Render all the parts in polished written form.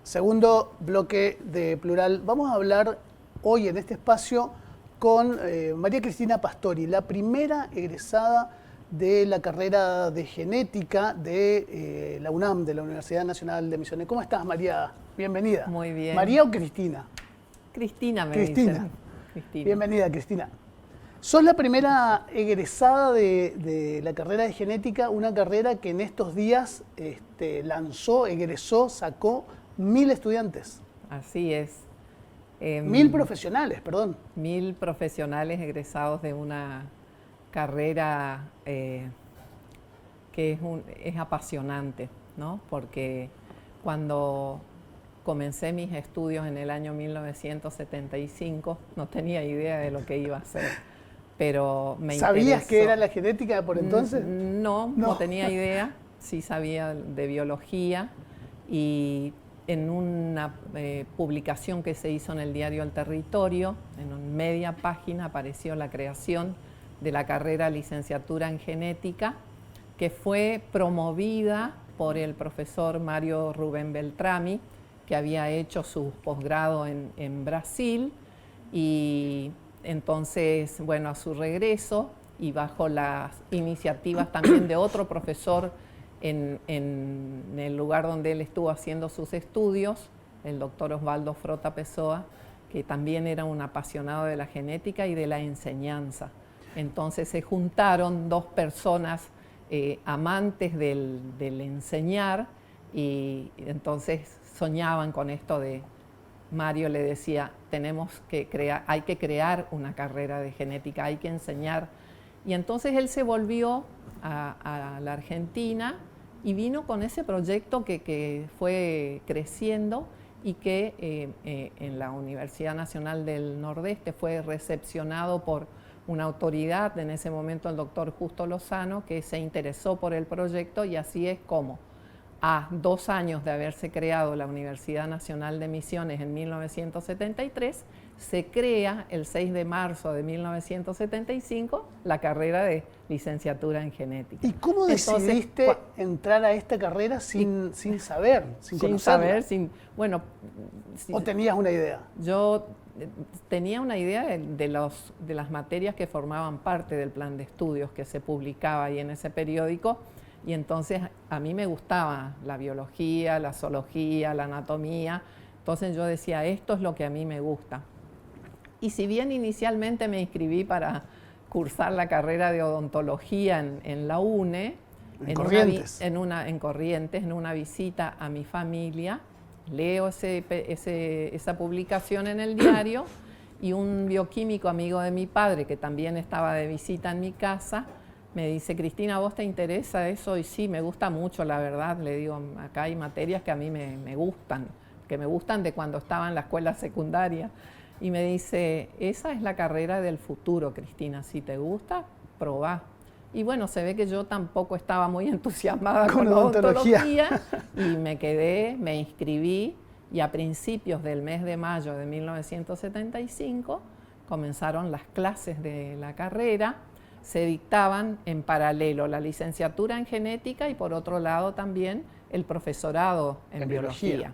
Segundo bloque de Plural. Vamos a hablar hoy en este espacio con María Cristina Pastori, la primera egresada de la carrera de genética de la UNAM, de la Universidad Nacional de Misiones. ¿Cómo estás, María? Bienvenida. Muy bien. ¿María o Cristina? Cristina me Cristina. dicen. Cristina. Bienvenida, Cristina. Sos la primera egresada de la carrera de genética, una carrera que en estos días egresó, sacó 1000 estudiantes. Así es. 1000 profesionales, perdón. 1000 profesionales egresados de una carrera que es apasionante, ¿no? Porque cuando comencé mis estudios en el año 1975, no tenía idea de lo que iba a hacer, pero me interesó. ¿Sabías qué era la genética por entonces? No tenía idea. Sí sabía de biología y en una publicación que se hizo en el diario El Territorio, en media página apareció la creación de la carrera licenciatura en genética, que fue promovida por el profesor Mario Rubén Beltrami, que había hecho su posgrado en Brasil, y entonces, bueno, a su regreso y bajo las iniciativas también de otro profesor en el lugar donde él estuvo haciendo sus estudios, el doctor Osvaldo Frota Pessoa, que también era un apasionado de la genética y de la enseñanza. Entonces se juntaron dos personas amantes del enseñar, y entonces soñaban con esto de, Mario le decía, hay que crear una carrera de genética, hay que enseñar. Y entonces él se volvió a la Argentina y vino con ese proyecto que fue creciendo y que en la Universidad Nacional del Nordeste fue recepcionado por una autoridad, en ese momento el doctor Justo Lozano, que se interesó por el proyecto, y así es como a 2 años de haberse creado la Universidad Nacional de Misiones en 1973, se crea el 6 de marzo de 1975 la carrera de licenciatura en genética. ¿Y cómo decidiste entrar a esta carrera sin saber, sin conocerla? Bueno, ¿O tenías una idea? Yo tenía una idea de las materias que formaban parte del plan de estudios que se publicaba ahí en ese periódico. Y entonces a mí me gustaba la biología, la zoología, la anatomía. Entonces yo decía, esto es lo que a mí me gusta. Y si bien inicialmente me inscribí para cursar la carrera de odontología en la UNE, en Corrientes, en una visita a mi familia, leo esa publicación en el diario, y un bioquímico amigo de mi padre, que también estaba de visita en mi casa, me dice, Cristina, ¿a vos te interesa eso? Y sí, me gusta mucho, la verdad. Le digo, acá hay materias que a mí me gustan, que me gustan de cuando estaba en la escuela secundaria. Y me dice, esa es la carrera del futuro, Cristina. Si te gusta, probá. Y bueno, se ve que yo tampoco estaba muy entusiasmada con la odontología y me inscribí, y a principios del mes de mayo de 1975 comenzaron las clases de la carrera. Se dictaban en paralelo la licenciatura en genética y por otro lado también el profesorado en biología.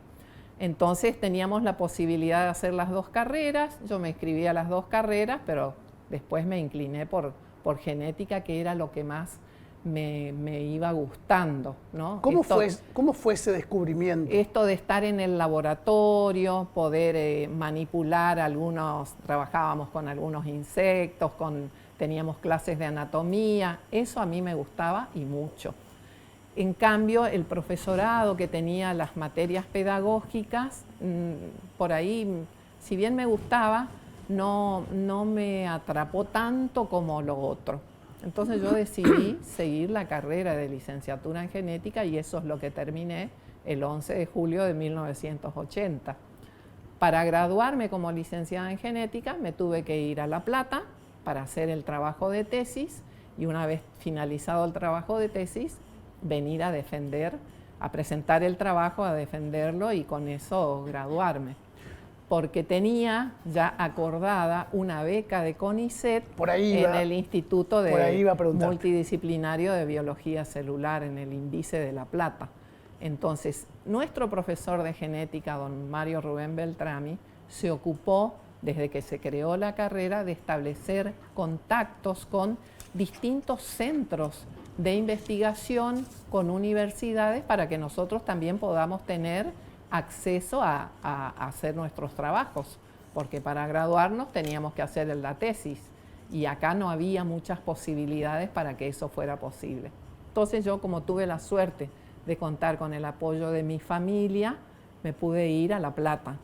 Entonces teníamos la posibilidad de hacer las dos carreras. Yo me inscribí a las dos carreras, pero después me incliné por genética, que era lo que más me iba gustando, ¿no? ¿Cómo fue ese descubrimiento? Esto de estar en el laboratorio, poder manipular trabajábamos con algunos insectos, teníamos clases de anatomía, eso a mí me gustaba y mucho. En cambio, el profesorado, que tenía las materias pedagógicas, por ahí, si bien me gustaba, no me atrapó tanto como lo otro. Entonces yo decidí seguir la carrera de licenciatura en genética, y eso es lo que terminé el 11 de julio de 1980. Para graduarme como licenciada en genética me tuve que ir a La Plata para hacer el trabajo de tesis, y una vez finalizado el trabajo de tesis, venir a presentar el trabajo, a defenderlo, y con eso graduarme. Porque tenía ya acordada una beca de CONICET en el Instituto Multidisciplinario de Biología Celular, en el INVICE de La Plata. Entonces, nuestro profesor de genética, don Mario Rubén Beltrami, se ocupó, desde que se creó la carrera, de establecer contactos con distintos centros de investigación, con universidades, para que nosotros también podamos tener acceso a hacer nuestros trabajos, porque para graduarnos teníamos que hacer la tesis y acá no había muchas posibilidades para que eso fuera posible. Entonces yo, como tuve la suerte de contar con el apoyo de mi familia, me pude ir a La Plata.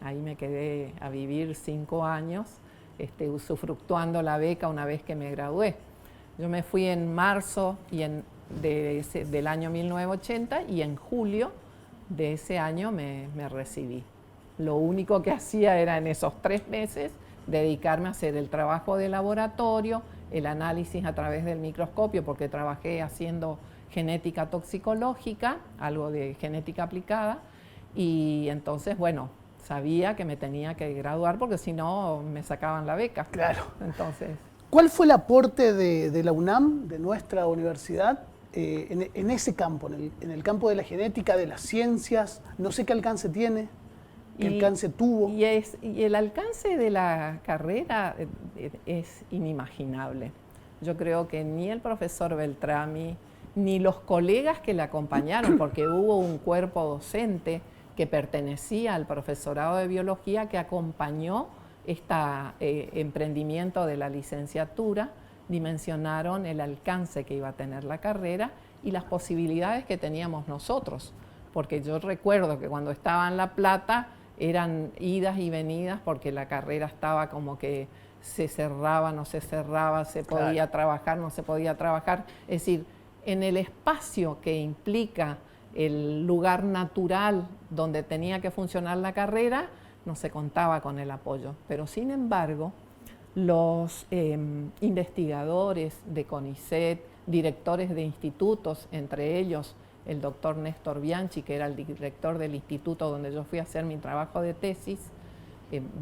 Ahí me quedé a vivir 5 años, usufructuando la beca una vez que me gradué. Yo me fui en marzo del año 1980 y en julio de ese año me recibí. Lo único que hacía era en esos 3 meses dedicarme a hacer el trabajo de laboratorio, el análisis a través del microscopio, porque trabajé haciendo genética toxicológica, algo de genética aplicada, y entonces, bueno, sabía que me tenía que graduar porque si no me sacaban la beca. Claro. Entonces, ¿cuál fue el aporte de la UNAM, de nuestra universidad, en ese campo, en el campo de la genética, de las ciencias? No sé qué alcance tiene, qué alcance tuvo. Y el alcance de la carrera es inimaginable. Yo creo que ni el profesor Beltrami, ni los colegas que le acompañaron, porque hubo un cuerpo docente que pertenecía al profesorado de biología que acompañó este emprendimiento de la licenciatura, dimensionaron el alcance que iba a tener la carrera y las posibilidades que teníamos nosotros. Porque yo recuerdo que cuando estaba en La Plata eran idas y venidas porque la carrera estaba como que se cerraba, no se cerraba, se podía trabajar, no se podía trabajar. Es decir, en el espacio que implica el lugar natural donde tenía que funcionar la carrera, no se contaba con el apoyo. Pero sin embargo, los investigadores de CONICET, directores de institutos, entre ellos el doctor Néstor Bianchi, que era el director del instituto donde yo fui a hacer mi trabajo de tesis,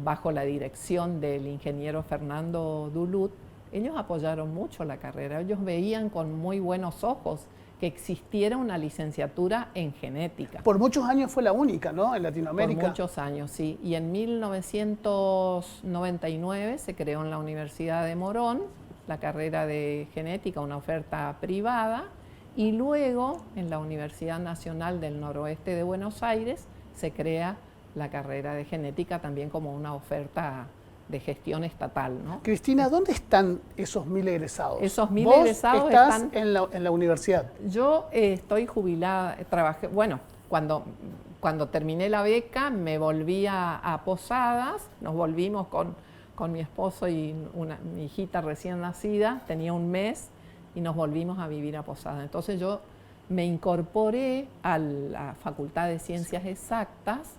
bajo la dirección del ingeniero Fernando Duluth, ellos apoyaron mucho la carrera. Ellos veían con muy buenos ojos que existiera una licenciatura en genética. Por muchos años fue la única, ¿no?, en Latinoamérica. Por muchos años, sí. Y en 1999 se creó en la Universidad de Morón la carrera de genética, una oferta privada, y luego en la Universidad Nacional del Noroeste de Buenos Aires se crea la carrera de genética también como una oferta de gestión estatal, ¿no? Cristina, ¿dónde están esos 1000 egresados? Esos 1000 ¿Vos egresados estás están en la universidad? Yo estoy jubilada, trabajé, bueno, cuando terminé la beca me volví a Posadas, nos volvimos con mi esposo y mi hijita recién nacida, tenía 1 mes, y nos volvimos a vivir a Posadas. Entonces yo me incorporé a la Facultad de Ciencias Exactas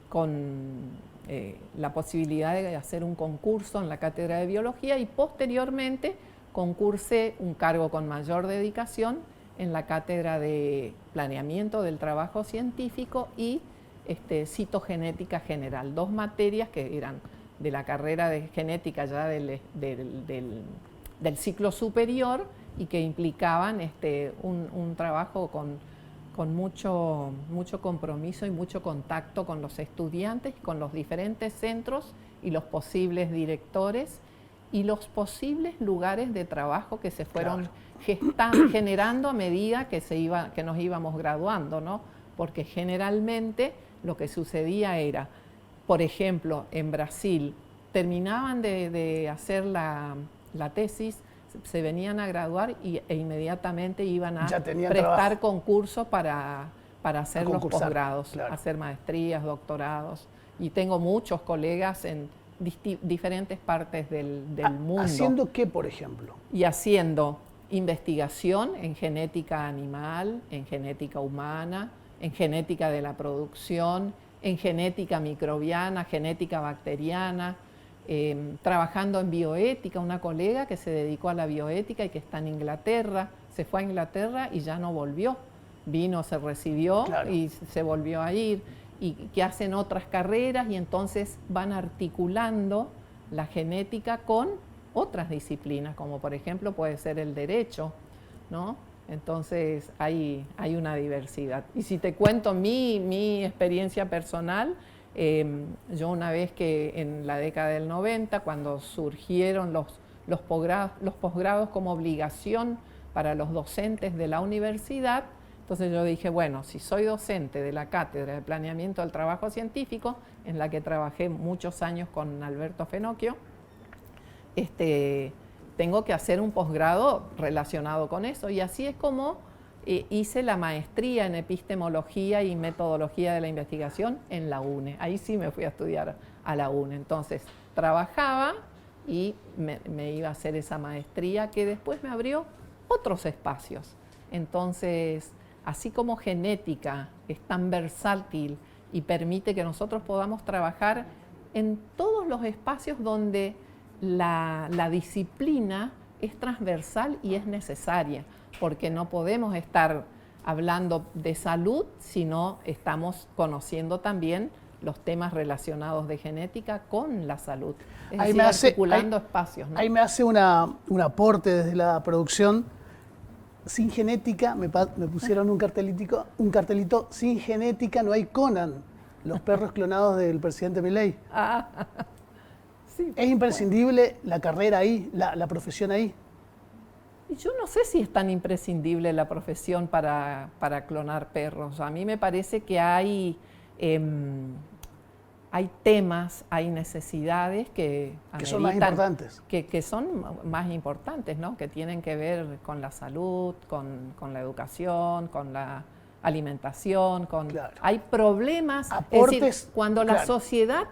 con la posibilidad de hacer un concurso en la cátedra de biología y posteriormente concursé un cargo con mayor dedicación en la cátedra de planeamiento del trabajo científico y citogenética general, 2 materias que eran de la carrera de genética ya del ciclo superior y que implicaban un trabajo con mucho compromiso y mucho contacto con los estudiantes, con los diferentes centros y los posibles directores y los posibles lugares de trabajo que se fueron generando a medida que nos íbamos graduando, ¿no? Porque generalmente lo que sucedía era, por ejemplo, en Brasil, terminaban de hacer la tesis, se venían a graduar e inmediatamente iban a prestar concursos para hacer los posgrados, hacer maestrías, doctorados. Y tengo muchos colegas en diferentes partes del mundo. ¿Haciendo qué, por ejemplo? Y haciendo investigación en genética animal, en genética humana, en genética de la producción, en genética microbiana, genética bacteriana, trabajando en bioética, una colega que se dedicó a la bioética y que está en Inglaterra, se fue a Inglaterra y ya no volvió, vino, se recibió y se volvió a ir, y que hacen otras carreras y entonces van articulando la genética con otras disciplinas, como por ejemplo puede ser el derecho, ¿no? Entonces hay una diversidad. Y si te cuento mi experiencia personal, yo una vez que en la década del 90, cuando surgieron los posgrados como obligación para los docentes de la universidad, entonces yo dije, bueno, si soy docente de la Cátedra de Planeamiento del Trabajo Científico, en la que trabajé muchos años con Alberto Fenocchio, tengo que hacer un posgrado relacionado con eso. Y así es como hice la maestría en epistemología y metodología de la investigación en la UNE. Ahí sí me fui a estudiar a la UNE. Entonces, trabajaba y me iba a hacer esa maestría que después me abrió otros espacios. Entonces, así como genética es tan versátil y permite que nosotros podamos trabajar en todos los espacios donde la disciplina es transversal y es necesaria, porque no podemos estar hablando de salud si no estamos conociendo también los temas relacionados de genética con la salud. Es decir, articulando espacios, ¿no? Ahí me hace un aporte desde la producción. Sin genética, me pusieron un cartelito, sin genética no hay Conan, los perros clonados del presidente Milei. Sí, es imprescindible la carrera ahí, la profesión ahí. Yo no sé si es tan imprescindible la profesión para clonar perros. A mí me parece que hay temas, hay necesidades que son más importantes. Que son más importantes, ¿no? Que tienen que ver con la salud, con la educación, con la alimentación, Claro. Hay problemas. Aportes, es decir, cuando la sociedad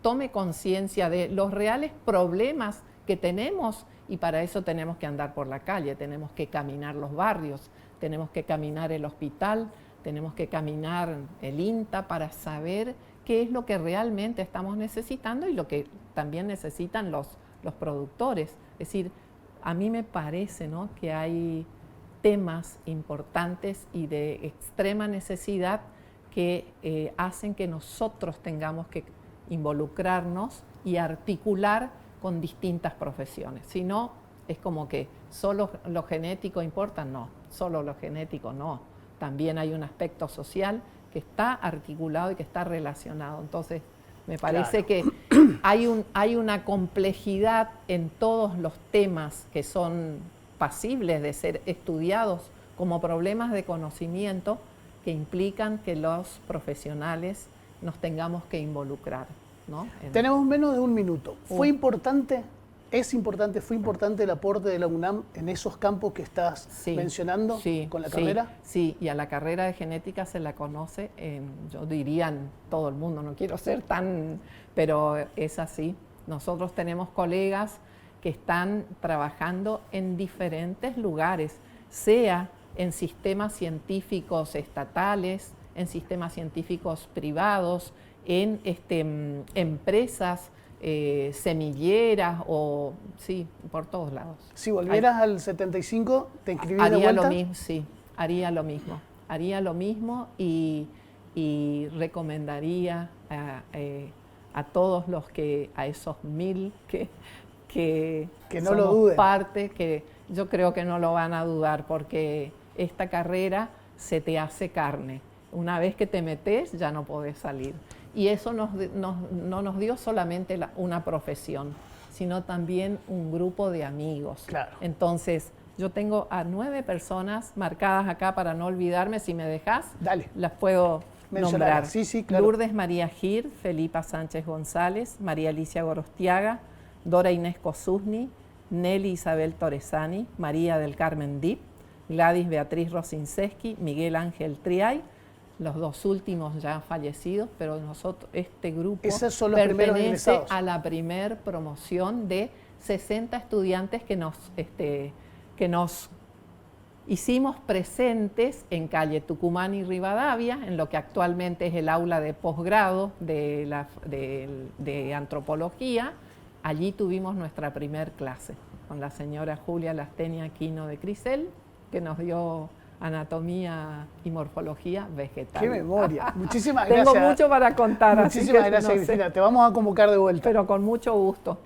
tome conciencia de los reales problemas que tenemos, y para eso tenemos que andar por la calle, tenemos que caminar los barrios, tenemos que caminar el hospital, tenemos que caminar el INTA para saber qué es lo que realmente estamos necesitando y lo que también necesitan los productores. Es decir, a mí me parece, ¿no?, que hay temas importantes y de extrema necesidad que hacen que nosotros tengamos que involucrarnos y articular con distintas profesiones. Si no, es como que solo lo genético importa. No, solo lo genético no. También hay un aspecto social que está articulado y que está relacionado. Entonces, me parece que hay una complejidad en todos los temas que son pasibles de ser estudiados como problemas de conocimiento que implican que los profesionales nos tengamos que involucrar, ¿no? Tenemos menos de un minuto. Fue importante el aporte de la UNAM en esos campos que estás mencionando con la carrera. Sí, y a la carrera de genética se la conoce, yo diría en todo el mundo, no quiero ser tan, pero es así. Nosotros tenemos colegas que están trabajando en diferentes lugares, sea en sistemas científicos estatales, en sistemas científicos privados, en empresas semilleras o sí, por todos lados. Si volvieras al 75, ¿te inscribías de vuelta? Haría lo mismo y recomendaría a todos los a esos 1000 que no lo duden. Parte, que yo creo que no lo van a dudar, porque esta carrera se te hace carne. Una vez que te metes, ya no podés salir. Y eso no nos dio solamente una profesión, sino también un grupo de amigos. Claro. Entonces, yo tengo a 9 personas marcadas acá para no olvidarme. Si me dejás, dale, las puedo nombrar. Sí, claro. Lourdes María Gir, Felipa Sánchez González, María Alicia Gorostiaga, Dora Inés Kosusny, Nelly Isabel Torresani, María del Carmen Dip, Gladys Beatriz Rosinseski, Miguel Ángel Triay, los 2 últimos ya fallecidos, pero este grupo pertenece a la primer promoción de 60 estudiantes que nos hicimos presentes en calle Tucumán y Rivadavia, en lo que actualmente es el aula de posgrado de antropología. Allí tuvimos nuestra primer clase con la señora Julia Lastenia Aquino de Crisel, que nos dio anatomía y morfología vegetal. ¡Qué memoria! Muchísimas gracias. Tengo mucho para contar. Muchísimas gracias, Cristina. Te vamos a convocar de vuelta. Pero con mucho gusto.